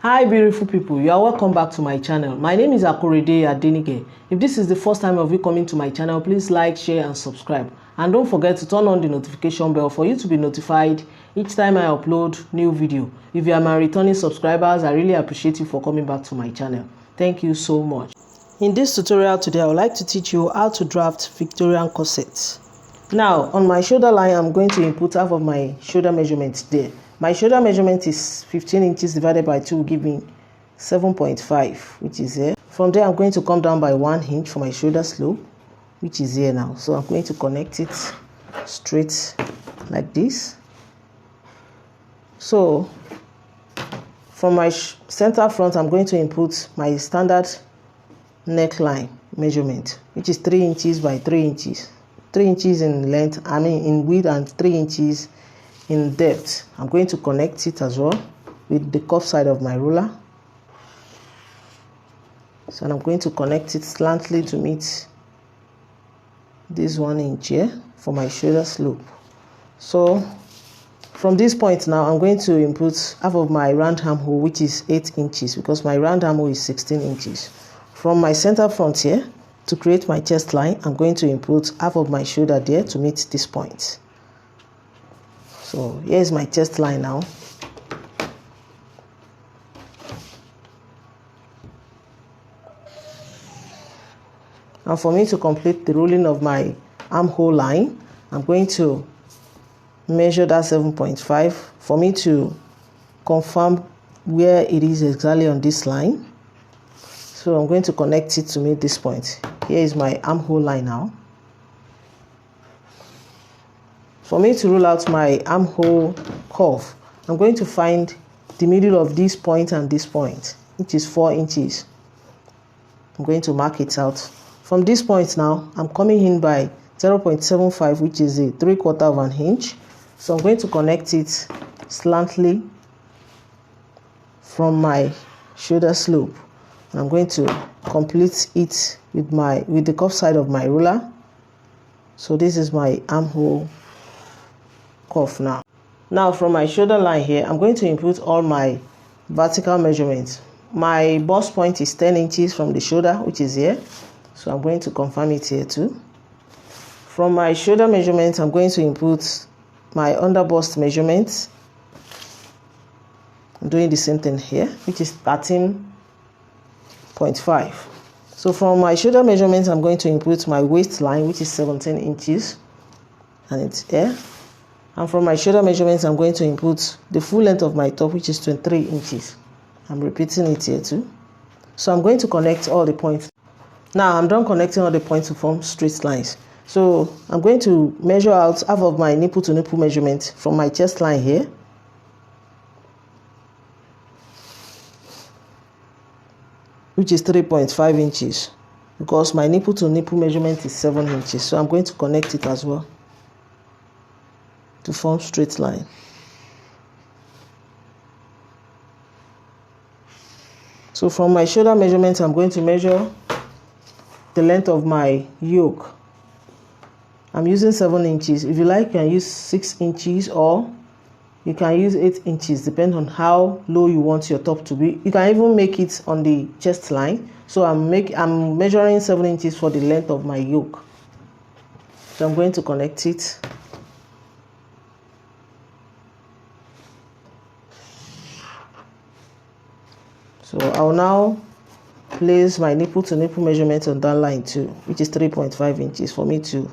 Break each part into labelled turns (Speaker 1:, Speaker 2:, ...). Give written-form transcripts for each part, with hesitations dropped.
Speaker 1: Hi beautiful people, you are welcome back to my channel. My name is Akorede Adenike. If this is the first time of you coming to my channel, please like, share and subscribe. And don't forget to turn on the notification bell for you to be notified each time I upload new video. If you are my returning subscribers, I really appreciate you for coming back to my channel. Thank you so much. In this tutorial today, I would like to teach you how to draft Victorian corset. Now, on my shoulder line, I'm going to input half of my shoulder measurement there. My shoulder measurement is 15 inches divided by 2 will give me 7.5, which is here. From there, I'm going to come down by 1 inch for my shoulder slope, which is here now. So I'm going to connect it straight like this. So from my center front, I'm going to input my standard neckline measurement, which is 3 inches by 3 inches. 3 inches in length, in width, and 3 inches in depth. I'm going to connect it as well with the curved side of my ruler. So I'm going to connect it slantly to meet this 1 inch here for my shoulder slope. So from this point now, I'm going to input half of my round armhole, which is 8 inches, because my round armhole is 16 inches. From my center front here, to create my chest line, I'm going to input half of my shoulder there to meet this point. So here's my chest line now. And for me to complete the rolling of my armhole line, I'm going to measure that 7.5 for me to confirm where it is exactly on this line. So I'm going to connect it to meet this point. Here is my armhole line now. For me to rule out my armhole curve, I'm going to find the middle of this point and this point, which is 4 inches. I'm going to mark it out. From this point now, I'm coming in by 0.75, which is a 3/4 of an inch. So I'm going to connect it slantly from my shoulder slope. And I'm going to complete it with the curved side of my ruler. So this is my armhole curve now. Now from my shoulder line here, I'm going to input all my vertical measurements. My bust point is 10 inches from the shoulder, which is here. So I'm going to confirm it here too. From my shoulder measurement, I'm going to input my under bust measurements. I'm doing the same thing here, which is 13.5. So from my shoulder measurements, I'm going to input my waistline, which is 17 inches, and it's here. And from my shoulder measurements, I'm going to input the full length of my top, which is 23 inches. I'm repeating it here too. So I'm going to connect all the points. Now I'm done connecting all the points to form straight lines. So I'm going to measure out half of my nipple to nipple measurement from my chest line here. Which is 3.5 inches, because my nipple to nipple measurement is 7 inches. So I'm going to connect it as well to form straight line. So from my shoulder measurement, I'm going to measure the length of my yoke. I'm using 7 inches. If you like, you can use 6 inches or you can use 8 inches, depending on how low you want your top to be. You can even make it on the chest line. So I'm measuring 7 inches for the length of my yoke. So I'm going to connect it. So I'll now place my nipple to nipple measurement on that line too, which is 3.5 inches, for me to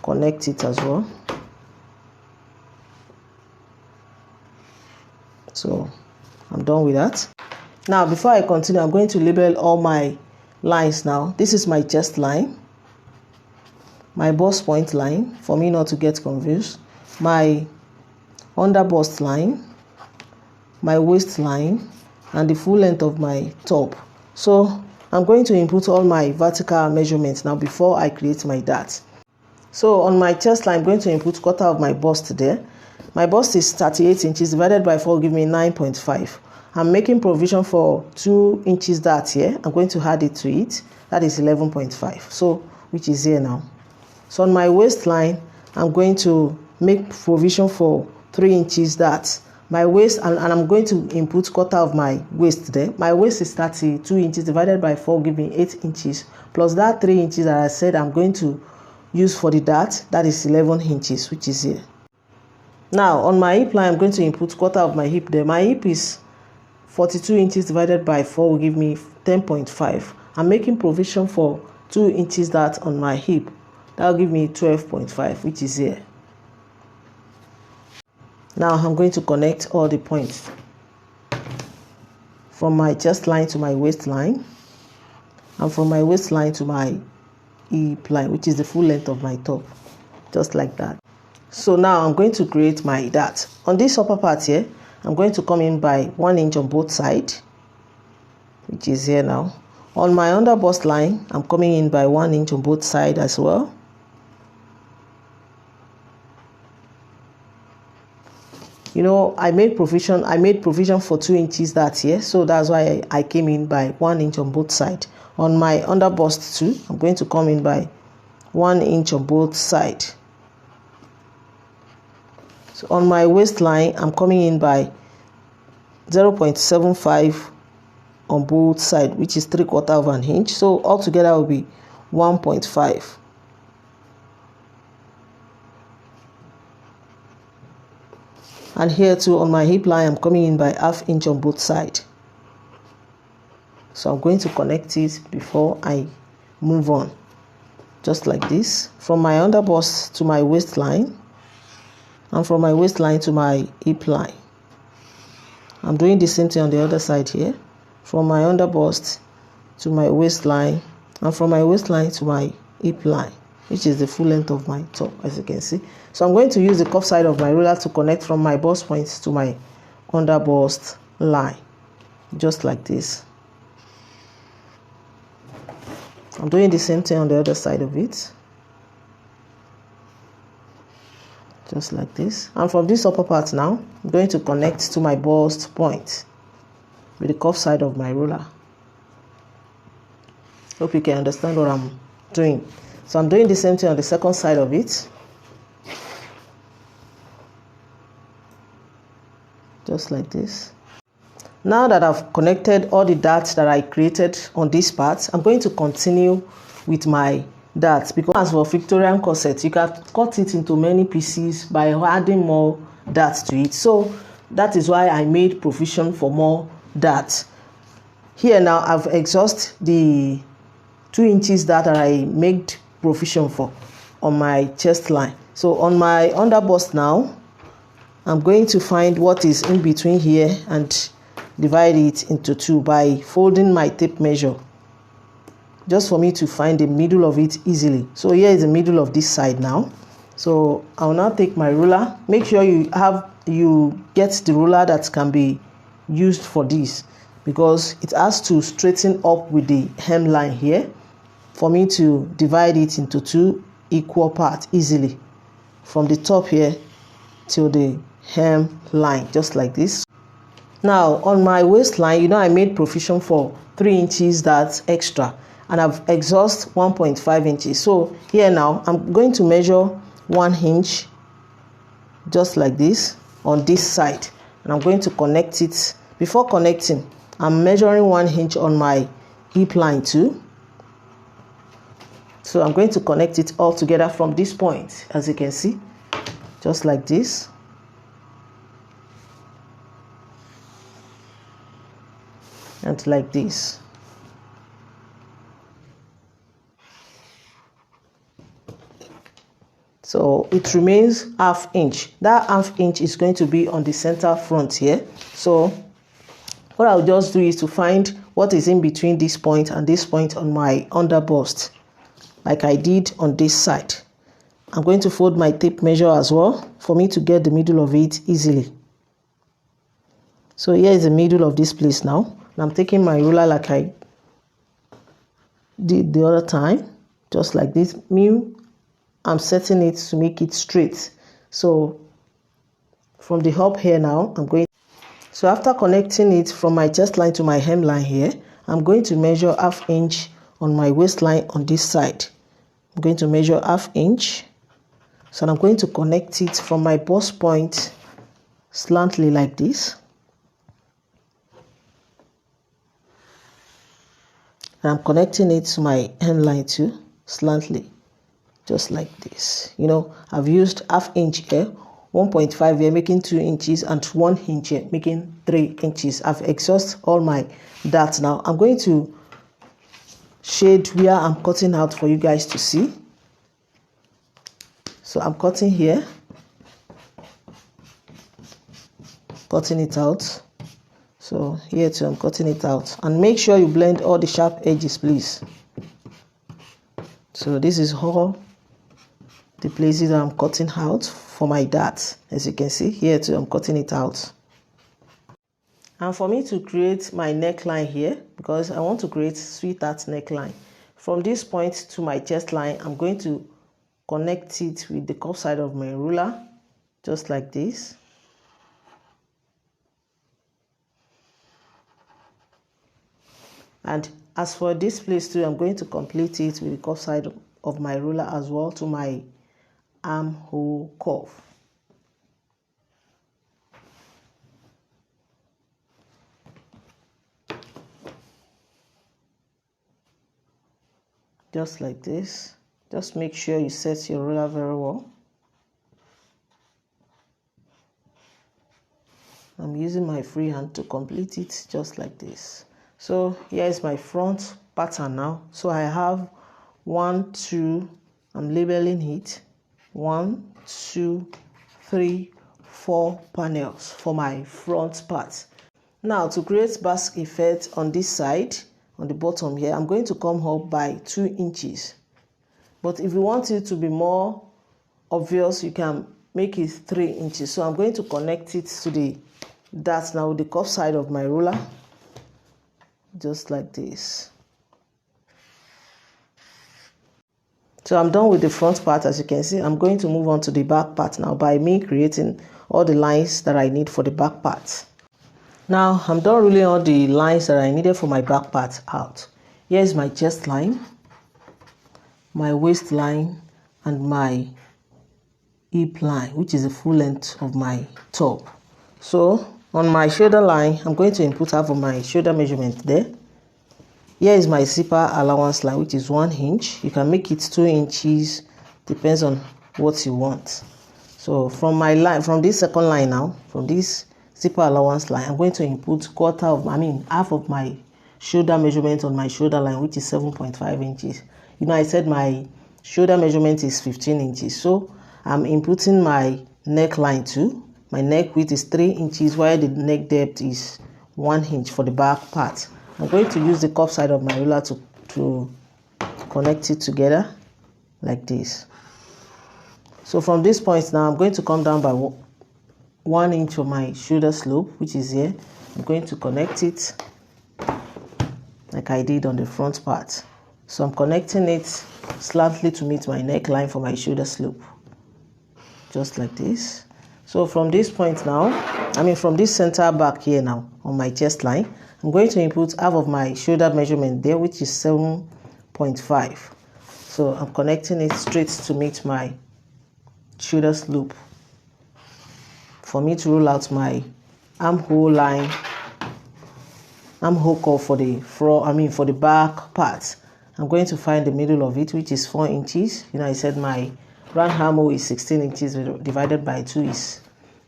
Speaker 1: connect it as well. So I'm done with that. Now before I continue, I'm going to label all my lines now. This is my chest line, my bust point line, for me not to get confused, my under bust line, my waist line, and the full length of my top. So I'm going to input all my vertical measurements now before I create my dart. So on my chest line, I'm going to input quarter of my bust there. My bust is 38 inches divided by 4 give me 9.5. I'm making provision for 2 inches dart here. I'm going to add it to it. That is 11.5. So which is here now. So on my waistline, I'm going to make provision for 3 inches dart my waist, and I'm going to input quarter of my waist there. My waist is 32 inches divided by 4 give me 8 inches plus that 3 inches that I said I'm going to use for the dart, that is 11 inches, which is here. Now on my hip line, I'm going to input quarter of my hip there. My hip is 42 inches divided by 4 will give me 10.5. I'm making provision for 2 inches dart on my hip. That will give me 12.5, which is here. Now I'm going to connect all the points from my chest line to my waistline, and from my waistline to my hip line, which is the full length of my top, just like that. So now I'm going to create my dart. On this upper part here, I'm going to come in by 1 inch on both sides, which is here now. On my under bust line, I'm coming in by 1 inch on both sides as well. You know, I made provision for 2 inches dart here, so that's why I came in by 1 inch on both sides. On my under bust too, I'm going to come in by 1 inch on both sides. So on my waistline, I'm coming in by 0.75 on both sides, which is 3/4 of an inch. So altogether will be 1.5. And here too on my hip line, I'm coming in by ½ inch on both sides. So I'm going to connect it before I move on, just like this, from my under bust to my waistline, and from my waistline to my hip line. I'm doing the same thing on the other side here, from my under bust to my waistline, and from my waistline to my hip line, which is the full length of my top, as you can see. So I'm going to use the cuff side of my ruler to connect from my bust points to my under bust line, just like this. I'm doing the same thing on the other side of it, just like this. And from this upper part now, I'm going to connect to my bust point with the cuff side of my ruler. Hope you can understand what I'm doing. So I'm doing the same thing on the second side of it, just like this. Now that I've connected all the darts that I created on this part, I'm going to continue with my darts, because as for Victorian corset, you can cut it into many pieces by adding more darts to it. So that is why I made provision for more darts. Here now I've exhausted the 2 inches that I made provision for on my chest line. So on my under bust now, I'm going to find what is in between here and divide it into 2 by folding my tape measure, just for me to find the middle of it easily. So here is the middle of this side now. So I'll now take my ruler. Make sure you get the ruler that can be used for this, because it has to straighten up with the hemline here for me to divide it into 2 equal parts easily, from the top here till the hem line, just like this. Now on my waistline, you know, I made provision for 3 inches that's extra, and I've exhausted 1.5 inches. So here now I'm going to measure 1 inch, just like this, on this side, and I'm going to connect it. Before connecting, I'm measuring 1 inch on my hip line too. So I'm going to connect it all together from this point, as you can see, just like this. And like this. So it remains ½ inch. That ½ inch is going to be on the center front here. So what I'll just do is to find what is in between this point and this point on my under bust, like I did on this side. I'm going to fold my tape measure as well for me to get the middle of it easily. So here is the middle of this place now. I'm taking my ruler like I did the other time, just like this. I'm setting it to make it straight. So from the hub here now, so after connecting it from my chest line to my hemline here, I'm going to measure ½ inch on my waistline on this side. I'm going to measure ½ inch. So I'm going to connect it from my bust point slantly like this. And I'm connecting it to my hemline too, slantly, just like this. You know, I've used 1/2 inch here, 1.5 here, making 2 inches, and 1 inch here, making 3 inches. I've exhausted all my darts now. I'm going to shade where I'm cutting out for you guys to see. So I'm cutting here, cutting it out. So here too, I'm cutting it out. And make sure you blend all the sharp edges, please. So this is all the places that I'm cutting out for my dart. As you can see, here too, I'm cutting it out. And for me to create my neckline here, because I want to create sweetheart neckline, from this point to my chest line, I'm going to connect it with the curved side of my ruler, just like this. And as for this place too, I'm going to complete it with the curved side of my ruler as well to my armhole curve. Just like this. Just make sure you set your ruler very well. I'm using my free hand to complete it just like this. So here is my front pattern now. So I have 1, 2, I'm labeling it, 1, 2, 3, 4 panels for my front part. Now to create basque effect on this side, on the bottom here, I'm going to come up by 2 inches. But if you want it to be more obvious, you can make it 3 inches. So I'm going to connect it to the dart now with the curved side of my ruler, just like this. So I'm done with the front part. As you can see, I'm going to move on to the back part now by me creating all the lines that I need for the back part. Now I'm done ruling all the lines that I needed for my back part out. Here's my chest line, my waist line, and my hip line, which is the full length of my top. So on my shoulder line, I'm going to input half of my shoulder measurement there. Here is my zipper allowance line, which is 1 inch. You can make it 2 inches, depends on what you want. So from my line, from this second line now, from this zipper allowance line, I'm going to input half of my shoulder measurement on my shoulder line, which is 7.5 inches. You know, I said my shoulder measurement is 15 inches. So I'm inputting my neckline too. My neck width is 3 inches, while the neck depth is 1 inch for the back part. I'm going to use the curved side of my ruler to connect it together like this. So from this point now, I'm going to come down by 1 inch of my shoulder slope, which is here. I'm going to connect it like I did on the front part. So I'm connecting it slightly to meet my neckline for my shoulder slope, just like this. So from this point now, from this center back here now on my chest line, I'm going to input half of my shoulder measurement there, which is 7.5. So I'm connecting it straight to meet my shoulder slope for me to roll out my armhole line, armhole curve for the front, for the back part. I'm going to find the middle of it, which is 4 inches. You know, I said my round armhole is 16 inches divided by 2 is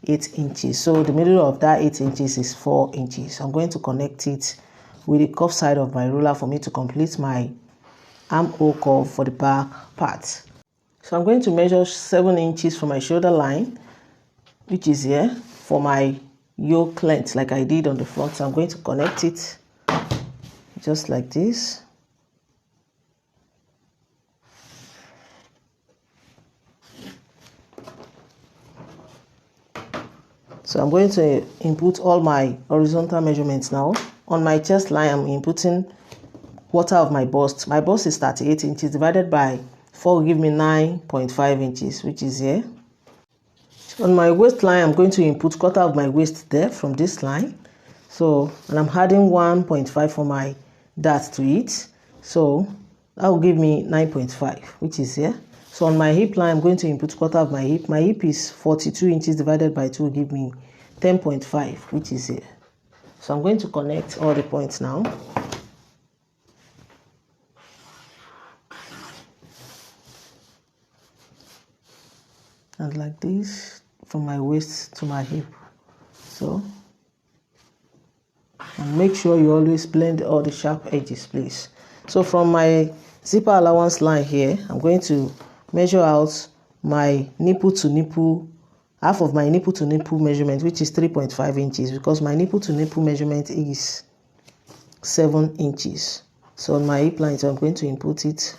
Speaker 1: 8 inches. So the middle of that 8 inches is 4 inches. I'm going to connect it with the curved side of my ruler for me to complete my armhole curve for the back part. So I'm going to measure 7 inches from my shoulder line, which is here, for my yoke length like I did on the front. So I'm going to connect it just like this. So I'm going to input all my horizontal measurements now. On my chest line, I'm inputting quarter of my bust. My bust is 38 inches divided by 4 will give me 9.5 inches, which is here. On my waist line, I'm going to input quarter of my waist there from this line. So, and I'm adding 1.5 for my dart to it. So that will give me 9.5, which is here. So on my hip line, I'm going to input quarter of my hip. My hip is 42 inches divided by 2 will give me 10.5, which is here. So I'm going to connect all the points now. And like this, from my waist to my hip. So, and make sure you always blend all the sharp edges, please. So from my zipper allowance line here, I'm going to measure out my nipple to nipple, half of my nipple to nipple measurement, which is 3.5 inches, because my nipple to nipple measurement is 7 inches. So on my hip line, so I'm going to input it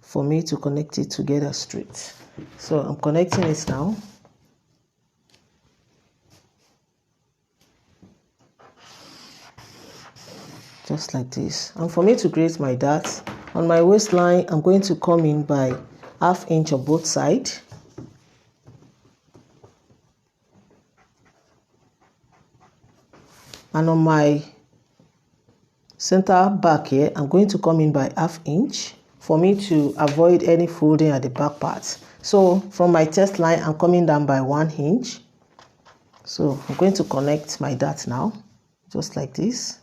Speaker 1: for me to connect it together straight. So I'm connecting it now. Just like this. And for me to create my dart, on my waistline, I'm going to come in by ½ inch on both sides. And on my center back here, I'm going to come in by ½ inch for me to avoid any folding at the back part. So from my chest line, I'm coming down by 1 inch. So I'm going to connect my dart now, just like this.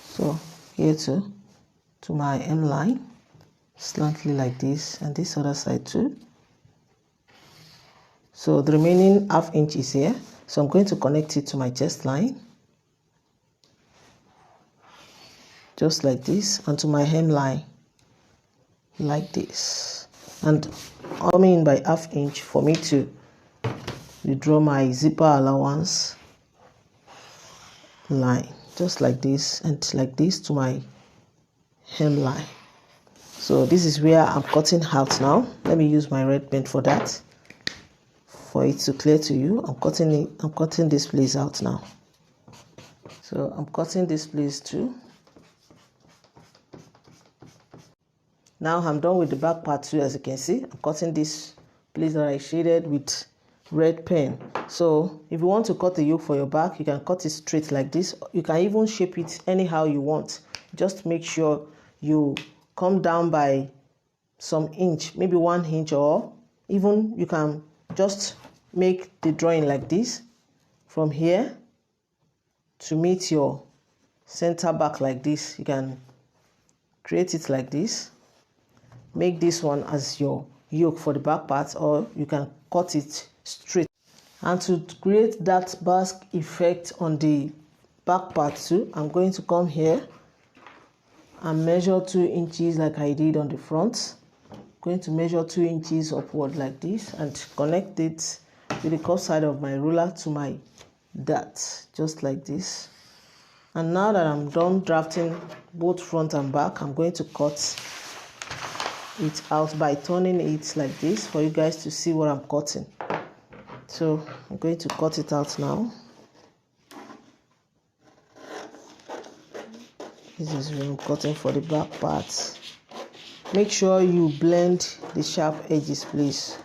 Speaker 1: So here to my hem line, slantly like this, and this other side too. So the remaining ½ inch is here. So I'm going to connect it to my chest line, just like this, and to my hem line, like this. And coming in by ½ inch for me to draw my zipper allowance line, just like this, and like this to my hem line. So this is where I'm cutting out now. Let me use my red pen for that, for it to clear to you. I'm cutting this place out now. So I'm cutting this place too. Now I'm done with the back part too. As you can see, I'm cutting this place that I shaded with red pen. So if you want to cut the yoke for your back, you can cut it straight like this. You can even shape it anyhow you want. Just make sure you come down by some inch, maybe 1 inch, or even you can just make the drawing like this from here to meet your center back like this. You can create it like this. Make this one as your yoke for the back part, or you can cut it straight. And to create that basque effect on the back part too, I'm going to come here and measure 2 inches like I did on the front. I'm going to measure 2 inches upward like this and connect it with the curved side of my ruler to my dart, just like this. And now that I'm done drafting both front and back, I'm going to cut it out by turning it like this for you guys to see what I'm cutting. So I'm going to cut it out now. This is what I'm cutting for the back part. Make sure you blend the sharp edges, please.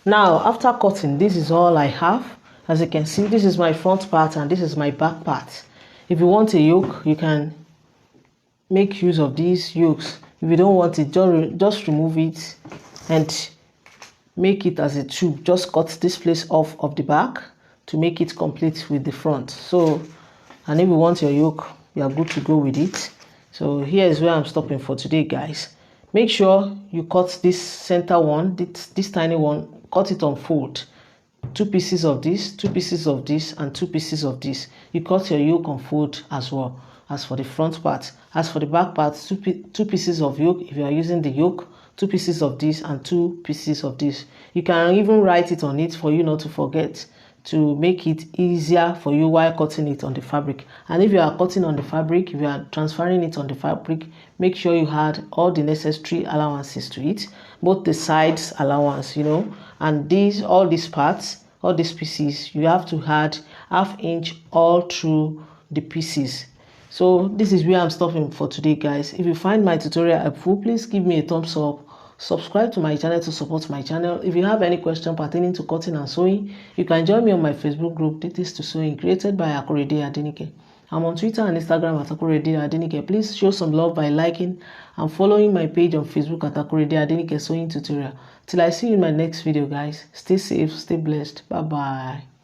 Speaker 1: Now, after cutting, this is all I have. As you can see, this is my front part and this is my back part. If you want a yoke, you can make use of these yokes. If you don't want it, just remove it and make it as a tube. Just cut this place off of the back to make it complete with the front. So, and if you want your yoke, you are good to go with it. So here is where I'm stopping for today, guys. Make sure you cut this center one, this tiny one, cut it on fold. 2 pieces of this, 2 pieces of this, and 2 pieces of this. You cut your yoke on fold as well. As for the front part, as for the back part, 2 pieces of yoke if you are using the yoke, 2 pieces of this and 2 pieces of this. You can even write it on it for you not to forget, to make it easier for you while cutting it on the fabric. And if you are cutting on the fabric, if you are transferring it on the fabric, make sure you had all the necessary allowances to it, both the sides allowance, and all these parts, all these pieces, you have to add 1/2 inch all through the pieces. So this is where I'm stopping for today, guys. If you find my tutorial helpful, please give me a thumbs up. Subscribe to my channel to support my channel. If you have any question pertaining to cutting and sewing, you can join me on my Facebook group, Details to Sewing, created by Akorede Adenike. I'm on Twitter and Instagram at Akorede Adenike. Please show some love by liking and following my page on Facebook at Akorede Adenike Sewing Tutorial. Till I see you in my next video, guys. Stay safe, stay blessed. Bye-bye.